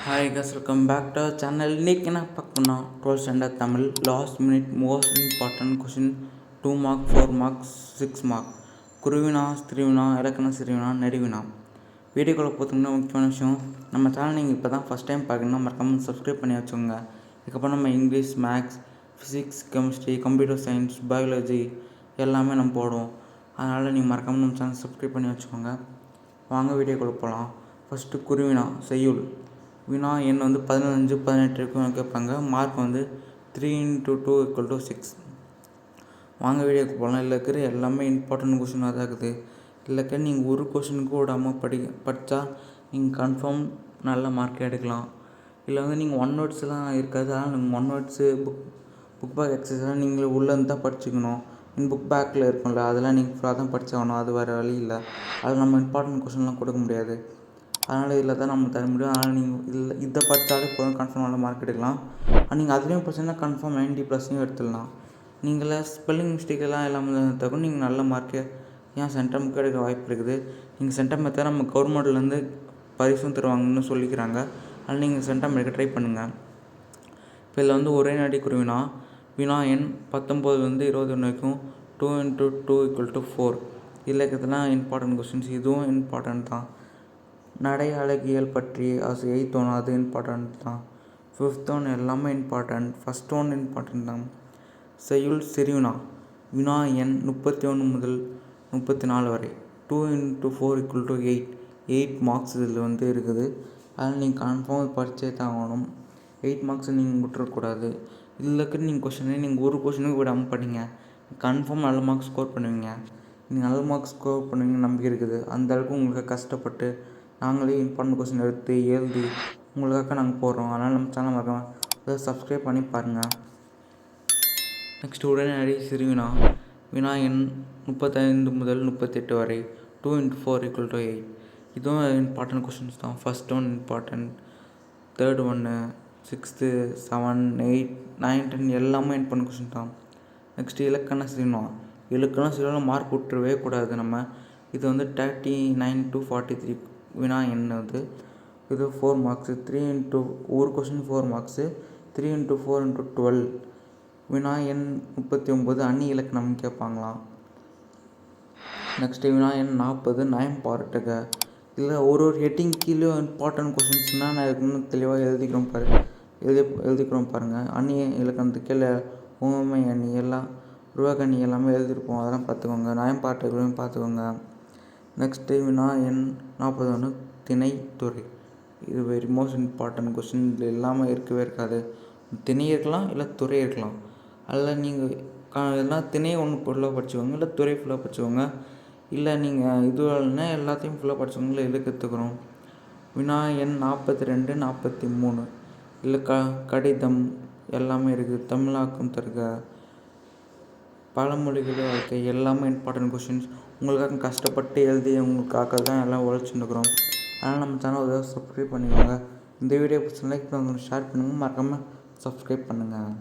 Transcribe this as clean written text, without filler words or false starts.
Hi guys, welcome back to channel. இன்றைக்கி என்ன பார்க்கணும்னா 12th standard Tamil last minute most important question 2 mark 4 marks 6 mark குருவினா ஸ்திரீவினா இலக்கண சிறுவினா நெடுவினா. வீடியோக்குள்ளே பார்த்தீங்கன்னா முக்கியமான விஷயம், நம்ம சேனல் நீங்கள் இப்போ தான் ஃபஸ்ட் டைம் பார்க்கணுன்னா மறக்காமல் சப்ஸ்கிரைப் பண்ணி வச்சுக்கோங்க. இதுக்கப்புறம் நம்ம English, maths, physics, chemistry, computer science, biology எல்லாமே நம்ம போடுவோம். அதனால் நீங்கள் மறக்காமல் நம்ம சேனல் சப்ஸ்கிரைப் பண்ணி வச்சுக்கோங்க. வாங்க வீடியோக்குள்ளே போகலாம். ஃபஸ்ட்டு குருவினா செய்யுள். வினா எண் 15 18 இருக்கும் கேட்பாங்க. மார்க் 3 × 2 = 6. வாங்க வீடியோக்கு போகலாம். இதில் இருக்கிற எல்லாமே இம்பார்ட்டன்ட் கொஷினாக தான் இருக்குது. இல்லைக்க நீங்கள் ஒரு கொஷினுக்கு விடாமல் படித்தா நீங்கள் கன்ஃபார்ம் நல்ல மார்க் எடுக்கலாம். இல்லை நீங்கள் ஒன் வேர்ட்ஸ்லாம் இருக்காது. அதனால் நீங்கள் ஒன் வேர்ட்ஸு புக் பேக் எக்ஸசைஸ்லாம் நீங்களே உள்ளேருந்து தான் படிச்சுக்கணும். புக் பேக்கில் இருக்கும்ல, அதெல்லாம் நீங்கள் ஃபுல்லாக தான் படிச்சாகணும். அது வேறு வழி இல்லை. அதில் நம்ம இம்பார்ட்டன்ட் கொஷின்லாம் கொடுக்க முடியாது. அதனால் இதில் தான் நம்ம தர முடியும். அதனால் நீங்கள் இதை படித்தாலே போதும், கன்ஃபார்ம் நல்ல மார்க் எடுக்கலாம். நீங்கள் அதுலேயும் படிச்சீங்கன்னா கன்ஃபார்ம் 90+ எடுத்துடலாம். நீங்களே ஸ்பெல்லிங் மிஸ்டேக்கெல்லாம் இல்லாமல் தவிர நீங்கள் நல்ல மார்க்கு ஏன் சென்டமுக்கு எடுக்க வாய்ப்பு இருக்குது. நீங்கள் சென்டம் எடுத்தால் நம்ம கவர்மெண்ட்லேருந்து பரிசும் தருவாங்கன்னு சொல்லிக்கிறாங்க. அதனால் நீங்கள் சென்டம் எடுக்க ட்ரை பண்ணுங்கள். இப்போ இதில் ஒரே நடி குருவினா வினா எண் 19 21 வரைக்கும் 2 × 2 = 4. இதில் இருக்கிறதுலாம் இம்பார்ட்டன்ட் கொஷின்ஸ். இதுவும் இம்பார்ட்டன்ட் தான். நடை அழகியல் பற்றி எய்த் ஒன் அது இம்பார்ட்டன்ட் தான். 5th ஒன் எல்லாமே இம்பார்ட்டன்ட். ஃபஸ்ட் ஒன் இம்பார்ட்டன்ட் தான். செய்யுள் சிறுவினா வினா எண் 31 முதல் 34 வரை 2 × 4 = 8. 8 மார்க்ஸ் இதில் இருக்குது. அதில் நீங்கள் கன்ஃபார்ம் படித்தே தான் ஆகணும். 8 மார்க்ஸ் நீங்கள் விட்டுறக்கூடாது. இதில் இருக்கிற நீங்கள் கொஷினே நீங்கள் ஒரு கொஷினுக்கு விடாமல் படிங்க. கன்ஃபார்ம் நல்ல மார்க்ஸ் ஸ்கோர் பண்ணுவீங்க. நீங்கள் நல்ல மார்க்ஸ் ஸ்கோர் பண்ணுவீங்க நம்பிக்கை இருக்குது. அந்தளவுக்கு உங்களுக்கு கஷ்டப்பட்டு நாங்களே இம்பார்ட்டன்ட் கொஷின் எடுத்து எழுதி உங்களுக்காக நாங்கள் போடுறோம். அதனால் நம்ம சேனல் மறக்காம சப்ஸ்கிரைப் பண்ணி பாருங்கள். நெக்ஸ்ட் உடனடி சிறுவினா வினா எண் 35 முதல் 38 வரை 2 × 4 = 8. இதுவும் இம்பார்ட்டன்ட் கொஷின்ஸ் தான். ஃபஸ்ட் ஒன் இம்பார்ட்டன்ட், தேர்ட் ஒன்று, 6th 7 8 9 10 எல்லாமே இம்பார்ட்டன்ட் கொஷின் தான். நெக்ஸ்ட் இலக்கண சிறுவினா. இலக்கண சிறுவினா மார்க் விட்டுறவே கூடாது. நம்ம இது 39 to 43 வினா எண் இது 4 மார்க்ஸு. 3 × ஒரு கொஷின் 4 மார்க்ஸு. 3 × 4 × 12 வினா எண் 39 அணி இலக்கணம் கேட்பாங்களாம். நெக்ஸ்ட்டு வினா எண் 40 நயம் பாராட்டுக. இதில் ஒரு ஹெட்டிங் கீழே இம்பார்ட்டன்ட் கொஷின்ஸ்னால் நான் இருக்குன்னு தெளிவாக எழுதிக்கிறோம் பாருங்கள். அணி இலக்கணத்துக்கு கீழே உவமை அணி எல்லாம் உருவகணி எல்லாமே எழுதியிருப்போம். அதெல்லாம் பார்த்துக்கோங்க. நயம் பாராட்டுகளையும் பார்த்துக்கோங்க. நெக்ஸ்ட்டு வினா எண் 41 திணைத்துறை. இது வெரி மோஸ்ட் இம்பார்ட்டன்ட் கொஷின். இதில் எல்லாமே இருக்கவே இருக்காது. திணை இருக்கலாம், இல்லை துறை இருக்கலாம். அதில் நீங்கள் எதனா திணை ஒன்று ஃபுல்லாக படிச்சுக்கோங்க, இல்லை துறை ஃபுல்லாக படிச்சுக்கோங்க. இல்லை நீங்கள் இதுனா எல்லாத்தையும் ஃபுல்லாக படிச்சுக்கோங்க. இல்லை கற்றுக்குறோம். வினா எண் 42 43 இல்லை கடிதம் எல்லாமே இருக்குது. தமிழாக்கம் தருக, பழமொழிகள் வாழ்க்கை எல்லாமே இம்பார்ட்டன்ட் கொஷின்ஸ். உங்களுக்காக கஷ்டப்பட்டு எழுதி உங்களுக்காக தான் எல்லாம் உழைச்சிட்டுருக்குறோம். அதனால் நம்ம சேனல் சப்ஸ்கிரைப் பண்ணிக்கோங்க. இந்த வீடியோ பிடிச்சி லைக் பண்ணுங்கள், ஷேர் பண்ணுங்கள், மறக்காமல் சப்ஸ்கிரைப் பண்ணுங்கள்.